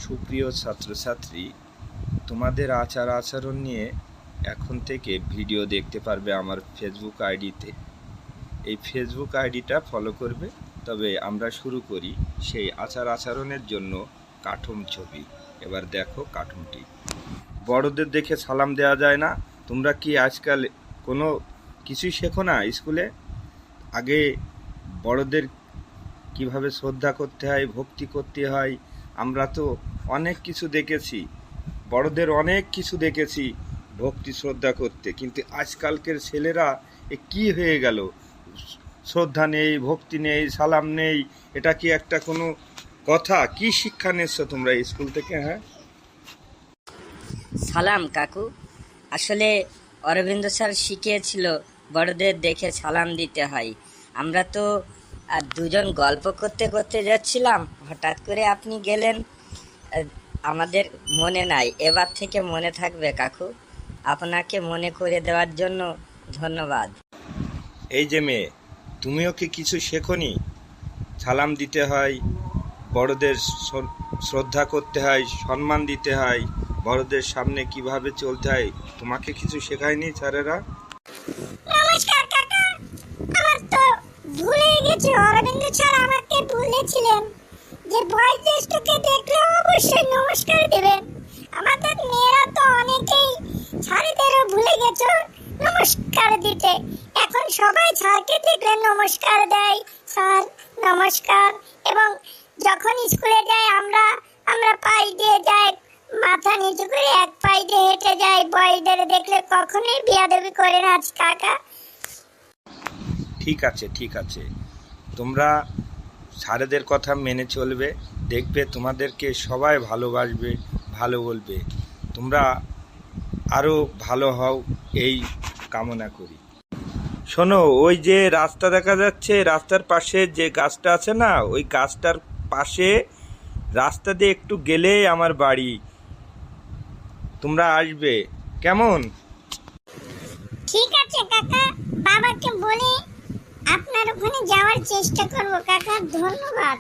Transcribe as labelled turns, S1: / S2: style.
S1: সুপ্রিয় ছাত্রছাত্রী, তোমাদের আচার আচরণ নিয়ে এখন থেকে ভিডিও দেখতে পারবে আমার ফেসবুক আইডিতে। এই ফেসবুক আইডিটা ফলো করবে। তবে আমরা শুরু করি সেই আচার আচরণের জন্য কার্টুন ছবি। এবার দেখো কার্টুনটি। বড়দের দেখে সালাম দেওয়া যায় না। তোমরা কি আজকাল কোনো কিছুই শেখো না স্কুলে? আগে বড়দের কিভাবে শ্রদ্ধা করতে হয়, ভক্তি করতে হয়, আমরা তো অনেক কিছু দেখেছি, বড়দের অনেক কিছু দেখেছি ভক্তি শ্রদ্ধা করতে। কিন্তু আজকালকের ছেলেরা কি হয়ে গেল? শ্রদ্ধা নেই, ভক্তি নেই, সালাম নেই। এটা কি একটা কোনো কথা? কি শিক্ষা নিচ্ছ তোমরা স্কুল থেকে? হ্যাঁ,
S2: সালাম কাকু। আসলে অরবিন্দ স্যার শিখিয়েছিল বড়দের দেখে সালাম দিতে হয়। আমরা তো দুজন গল্প করতে করতে যাচ্ছিলাম, হঠাৎ করে আপনি গেলেন, আমাদের মনে নাই। এবার থেকে মনে থাকবে কাকু। আপনাকে মনে করে দেওয়ার জন্য ধন্যবাদ।
S1: এই যে মেয়ে, তুমিও কি কিছু শেখোনি? সালাম দিতে হয়, বড়দের শ্রদ্ধা করতে হয়, সম্মান দিতে হয়, বড়দের সামনে কিভাবে চলতে হয়, তোমাকে কিছু শেখায়নি স্যারেরা?
S3: নমস্কার কাকা, আমার তো ভুলে গেছি। অরবিন্দ স্যার আমাকে বলেছিলেন যে বয়োজ্যেষ্ঠকে দেখলে অবশ্যই নমস্কার দেবেন। আমাদের মেয়েরা তো অনেকেই স্যারদেরও ভুলে গেছে নমস্কার দিতে। এখন সবাই স্যারকে দেখলে নমস্কার দেয়, স্যার নমস্কার। এবং যখন স্কুলে যাই আমরা পাই দিয়ে যাই, মাথা নিচু করে এক পাই দিয়ে হেঁটে যাই। বয়দের দেখলে কখনোই বিয়াদবি করে না কাকা।
S1: ঠিক আছে, ঠিক আছে, তোমরা স্যারেদের কথা মেনে চলবে, দেখবে তোমাদেরকে সবাই ভালোবাসবে, ভালো বলবে। তোমরা আরও ভালো হও এই কামনা করি। শোনো, ওই যে রাস্তা দেখা যাচ্ছে, রাস্তার পাশে যে গাছটা আছে না, ওই গাছটার পাশে রাস্তা দিয়ে একটু গেলেই আমার বাড়ি। তোমরা আসবে কেমন?
S3: ঠিক আছে কাকা, বাবাকে বলে আপনার ওখানে যাওয়ার চেষ্টা করব কাকা। ধন্যবাদ।